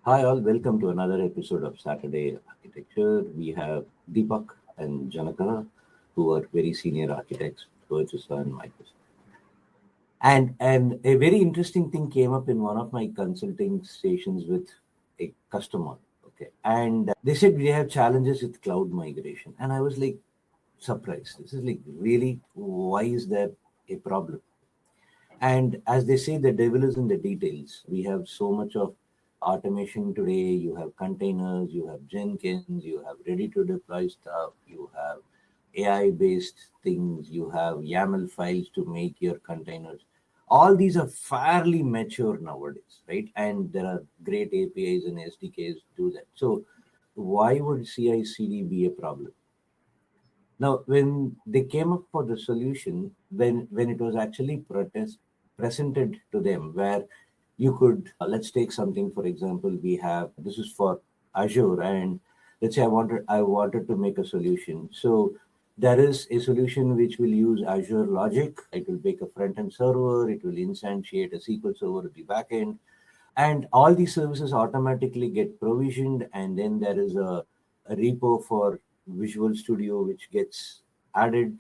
Hi, all. Welcome to another episode of Saturday Architecture. We have Deepak and Janaka, who are very senior architects, Virtusa and Microsoft. And a very interesting thing came up in one of my consulting sessions with a customer. Okay, and they said we have challenges with cloud migration, and I was like surprised. This is like really, why is there a problem? And as they say, the devil is in the details. We have so much of automation today. You have containers, you have Jenkins, you have ready to deploy stuff, you have AI based things, you have YAML files to make your containers. All these are fairly mature nowadays, right? And there are great APIs and SDKs to do that. So, why would CI/CD be a problem? Now, when they came up for the solution, when it was actually presented to them, where you could let's take something for example. We have this is for Azure, and let's say I wanted to make a solution. So there is a solution which will use Azure Logic. It will make a front end server. It will instantiate a SQL server at the back end, and all these services automatically get provisioned, and then there is a repo for Visual Studio which gets added.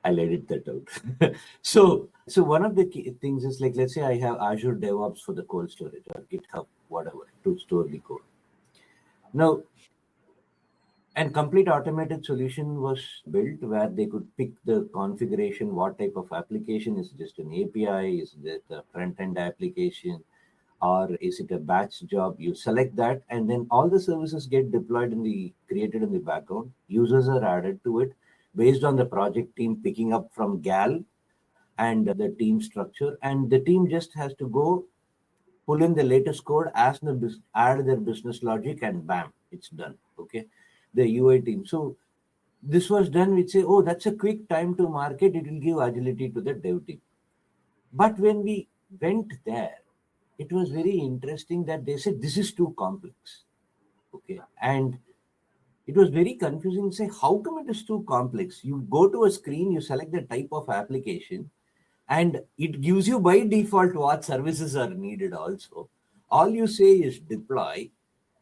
I'll edit that out. So one of the key things is like, let's say I have Azure DevOps for the cold storage or GitHub, whatever, to store the code. Now, and complete automated solution was built where they could pick the configuration, what type of application is it, just an API, is it a front end application, or is it a batch job? You select that, and then all the services get deployed in the created in the background. Users are added to it based on the project team picking up from GAL and the team structure, and the team just has to go pull in the latest code, add their business logic, and bam, it's done. Okay, the UI team. So this was done. We'd say, oh, that's a quick time to market. It will give agility to the dev team. But when we went there, it was very interesting that they said this is too complex. Okay, and it was very confusing. Say, how come it is too complex? You go to a screen, you select the type of application, and it gives you by default what services are needed also. All you say is deploy.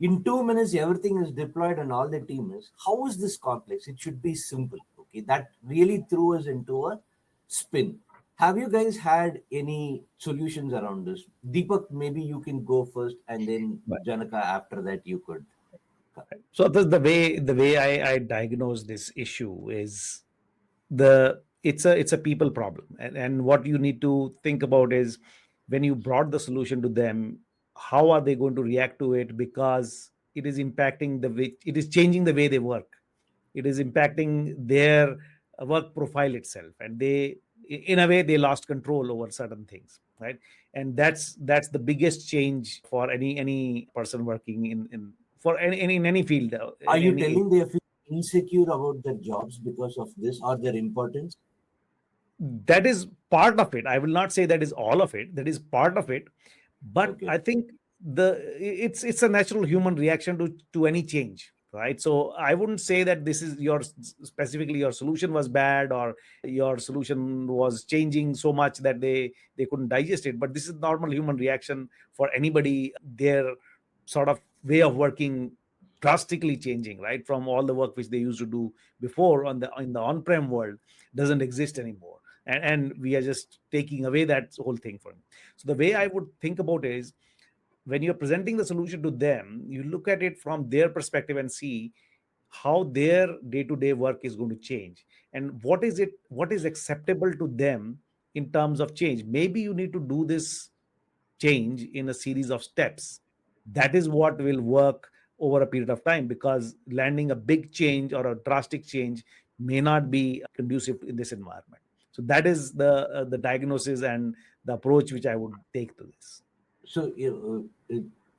In 2 minutes, everything is deployed and all the team is. How is this complex? It should be simple. Okay, that really threw us into a spin. Have you guys had any solutions around this? Deepak, maybe you can go first, and then Right. Janaka after that you could. So the way I diagnose this issue is it's a people problem, and what you need to think about is when you brought the solution to them, how are they going to react to it, because it is impacting the way, it is changing the way they work, it is impacting their work profile itself, and they, in a way, they lost control over certain things, right? And that's the biggest change for any person working in for any in any field, Are in you any. telling they feel insecure about their jobs because of this or their importance? That is part of it. I will not say that is all of it. That is part of it. But Okay. I think it's a natural human reaction to any change, right? So I wouldn't say that this is your, specifically your solution was bad, or your solution was changing so much that they couldn't digest it. But this is normal human reaction for anybody. Their sort of way of working drastically changing, right, from all the work which they used to do before on the in the on-prem world doesn't exist anymore, and we are just taking away that whole thing from. So the way I would think about it is, when you're presenting the solution to them, you look at it from their perspective and see how their day-to-day work is going to change, and what is acceptable to them in terms of change. Maybe you need to do this change in a series of steps. That is what will work over a period of time, because landing a big change or a drastic change may not be conducive in this environment. So that is the diagnosis and the approach which I would take to this. So,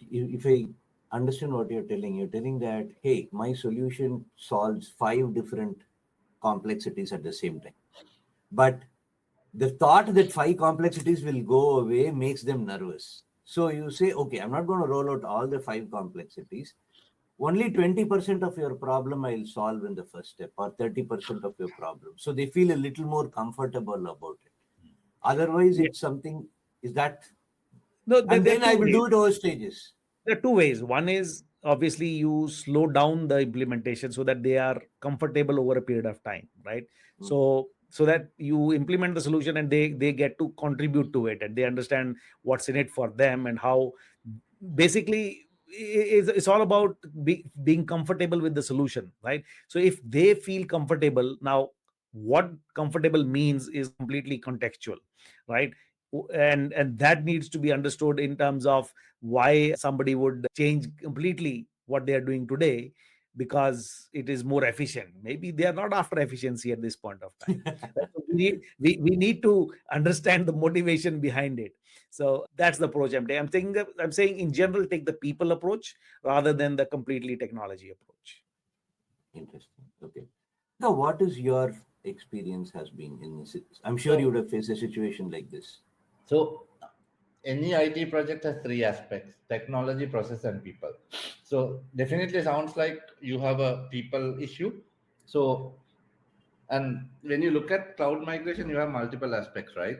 if I understand what you're telling that, hey, my solution solves five different complexities at the same time. But the thought that five complexities will go away makes them nervous. So you say, okay, I'm not going to roll out all the five complexities. only 20% of your problem I'll solve in the first step, or 30% of your problem. So they feel a little more comfortable about it. Otherwise, Yeah. it's something is that, No, and there are then I two will ways. do it over stages. There are two ways. One is obviously you slow down the implementation so that they are comfortable over a period of time, right? Mm. So that you implement the solution and they get to contribute to it and they understand what's in it for them and how basically it's all about being comfortable with the solution, right? So if they feel comfortable now, what comfortable means is completely contextual, right? And that needs to be understood in terms of why somebody would change completely what they are doing today because it is more efficient. Maybe they are not after efficiency at this point of time. So we need to understand the motivation behind it. So that's the approach I'm taking. I'm saying in general, take the people approach rather than the completely technology approach. Interesting. Okay. Now, what is your experience has been in this? I'm sure you So, would have faced a situation like this. so any IT project has three aspects: technology, process, and people. So definitely sounds like you have a people issue. So, and when you look at cloud migration, you have multiple aspects, right?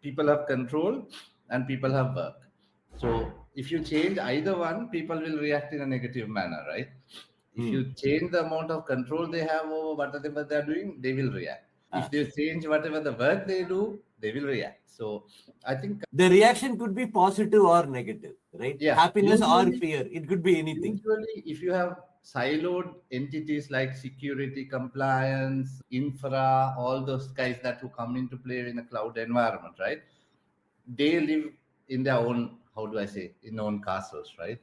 People have control and people have work. So if you change either one, people will react in a negative manner, right? If Hmm. you change the amount of control they have over whatever they're doing, they will react. If Ah. they change whatever the work they do, they will react. So I think, The reaction could be positive or negative, right? yeah, Happiness or fear. It could be anything. usually if you have siloed entities like security, compliance, infra, all those guys that who come into play in a cloud environment, right? They live in their own, how do I say, in their own castles, right?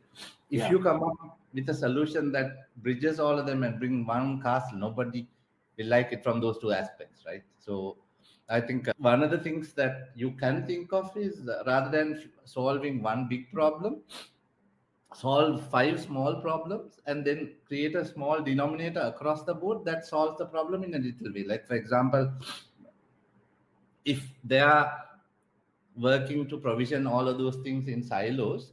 If Yeah. you come up with a solution that bridges all of them and bring one castle, nobody will like it from those two aspects, right? So I think one of the things that you can think of is rather than solving one big problem, solve five small problems and then create a small denominator across the board that solves the problem in a little way. Like, for example, if they are working to provision all of those things in silos,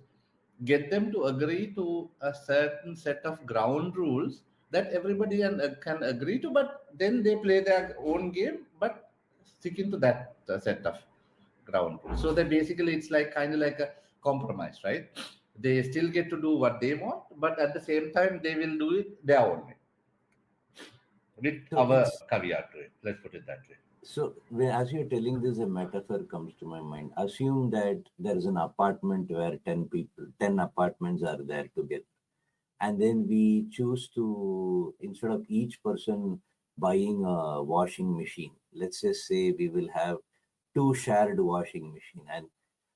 get them to agree to a certain set of ground rules that everybody can agree to, but then they play their own game, but sticking to that set of ground rules. So that basically it's like kind of like a compromise, right? They still get to do what they want, but at the same time they will do it their own way with So our it's caveat to it. Let's put it that way. so as you're telling this, a metaphor comes to my mind. Assume that there is an apartment where 10 people, 10 apartments are there together. And then we choose to, instead of each person buying a washing machine, let's just say we will have two shared washing machine. And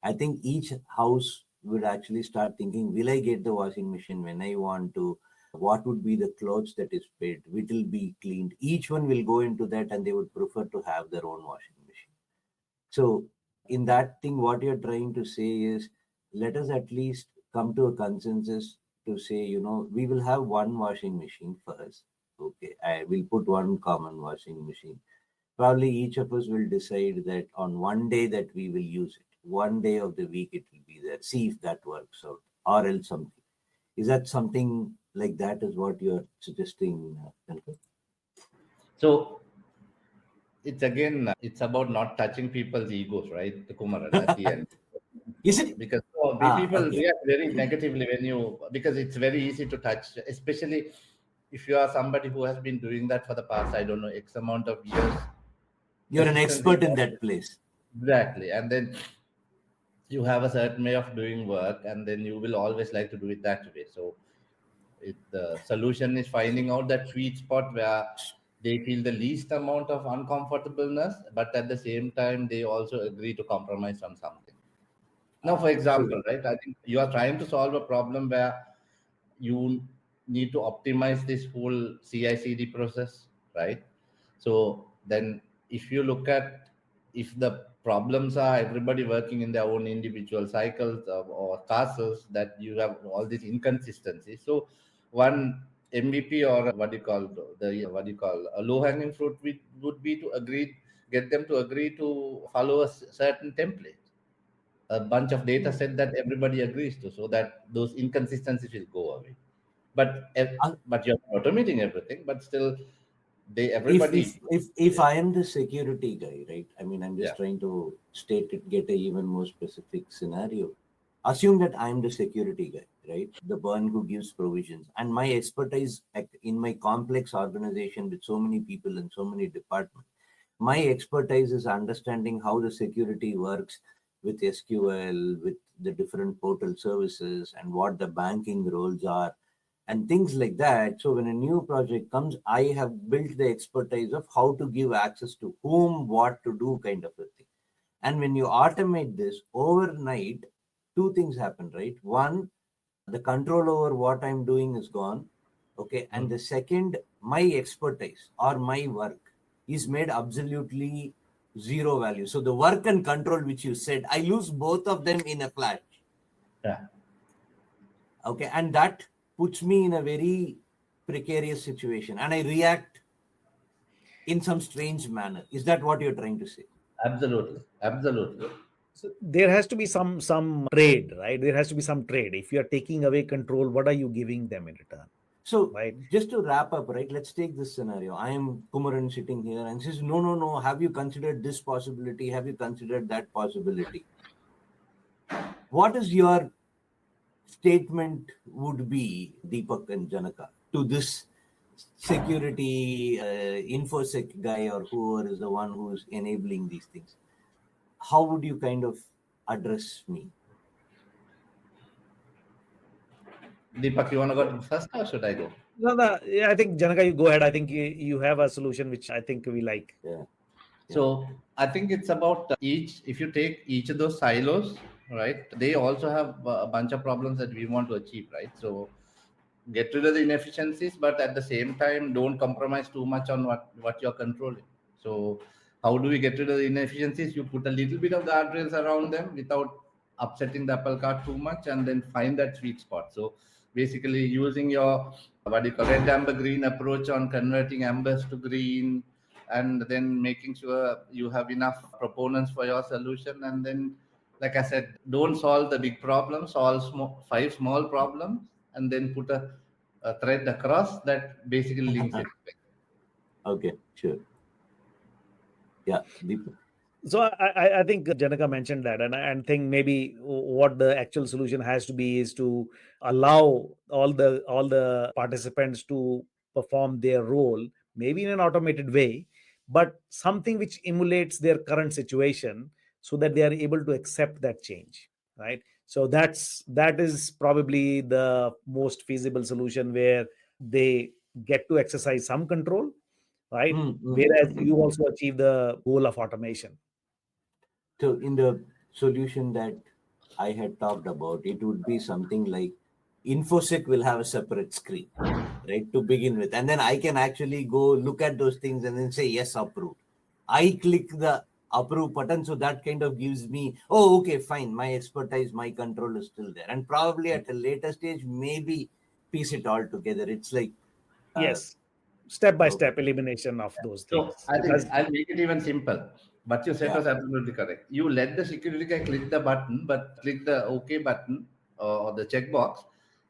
I think each house would actually start thinking, will I get the washing machine when I want to? What would be the clothes that is paid? Which will be cleaned? Each one will go into that and they would prefer to have their own washing machine. So in that thing, what you're trying to say is, let us at least come to a consensus to say, we will have one washing machine for us. Okay, I will put one common washing machine. Probably each of us will decide that on one day that we will use it. One day of the week it will be there. See if that works out, or else something. Is that something like that? Is what you're suggesting, Shankar? So it's again, it's about not touching people's egos, right? The Kumaran at the end. Is it? Because people Okay. react very negatively when you, because it's very easy to touch, especially if you are somebody who has been doing that for the past, I don't know, X amount of years, You're an consistently. expert in that place. Exactly. And then you have a certain way of doing work, and then you will always like to do it that way. So the solution is finding out that sweet spot where they feel the least amount of uncomfortableness, but at the same time, they also agree to compromise on something. Now, for So example, right, I think you are trying to solve a problem where you need to optimize this whole CI/CD process, right? So then, if you look at, if the problems are everybody working in their own individual cycles or castles, that you have all these inconsistencies. So one MVP, or what do you call the what do you call a low hanging fruit, would be to agree, get them to agree to follow a certain template, a bunch of data set that everybody agrees to, so that those inconsistencies will go away. but Uh, but you're automating everything, but still if everybody. if I am the security guy, right? I mean, I'm Yeah. just trying to state it, get a even more specific scenario. Assume that I'm the security guy, right? The one who gives provisions, and my expertise in my complex organization with so many people and so many departments. My expertise is understanding how the security works with SQL, with the different portal services, and what the banking roles are, and things like that. So when a new project comes, I have built the expertise of how to give access to whom, what to do, kind of a thing. And when you automate this overnight, two things happen, right? One, the control over what I'm doing is gone. Okay. And the second, my expertise or my work is made absolutely zero value. So the work and control, which you said, I lose both of them in a flash. Yeah. Okay. And that puts me in a very precarious situation and I react in some strange manner. Is that what you're trying to say? Absolutely. Absolutely. So there has to be some trade, right? There has to be some trade. If you are taking away control, what are you giving them in return, So right? just to wrap up, right? Let's take this scenario. I am Kumaran sitting here and says, no, no, no. Have you considered this possibility? Have you considered that possibility? What is your statement would be, Deepak and Janaka, to this security infosec guy or whoever is the one who is enabling these things? How would you kind of address me? Deepak, you want to go first or should I go? No, no, yeah, I think Janaka, you go ahead. I think you have a solution which I think we like. Yeah. So I think it's about if you take each of those silos, right, they also have a bunch of problems that we want to achieve, right? So get rid of the inefficiencies, but at the same time, don't compromise too much on what you're controlling. So how do we get rid of the inefficiencies? You put a little bit of guardrails around them without upsetting the apple cart too much, and then find that sweet spot. So basically, using your what do you call red, amber, green approach on converting ambers to green, and then making sure you have enough proponents for your solution, and then like I said, don't solve the big problems, solve five small problems, and then put a thread across that basically links it. Okay, sure. Yeah, Deepak. So I think Janaka mentioned that, and I think maybe what the actual solution has to be is to allow all the participants to perform their role, maybe in an automated way, but something which emulates their current situation, so that they are able to accept that change, right? So that is probably the most feasible solution, where they get to exercise some control, right? Whereas you also achieve the goal of automation. So in the solution that I had talked about, it would be something like InfoSec will have a separate screen, right, to begin with. And then I can actually go look at those things and then say, yes, approve. I click the approve button. So that kind of gives me, oh, okay, fine. My expertise, my control is still there. And probably at a later stage, maybe piece it all together. It's like, uh, Yes, step by okay, step elimination of those So things, I think because I'll make it even simple. What you said yeah. was absolutely correct. You let the security guy click the button, but click the OK button or the checkbox.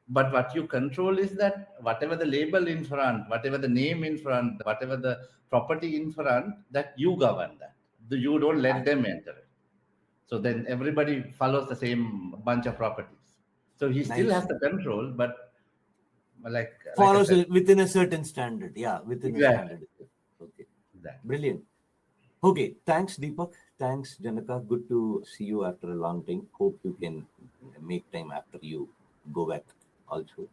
But what you control is that whatever the label in front, whatever the name in front, whatever the property in front, that you govern that. You don't let them enter it. So then everybody follows the same bunch of properties. So he still Nice. has the control, but like I Follows said, within a certain standard. Yeah, within a exactly. standard. Okay, Exactly. brilliant. Okay, thanks, Deepak. Thanks, Janaka. Good to see you after a long time. Hope you can make time after you go back also.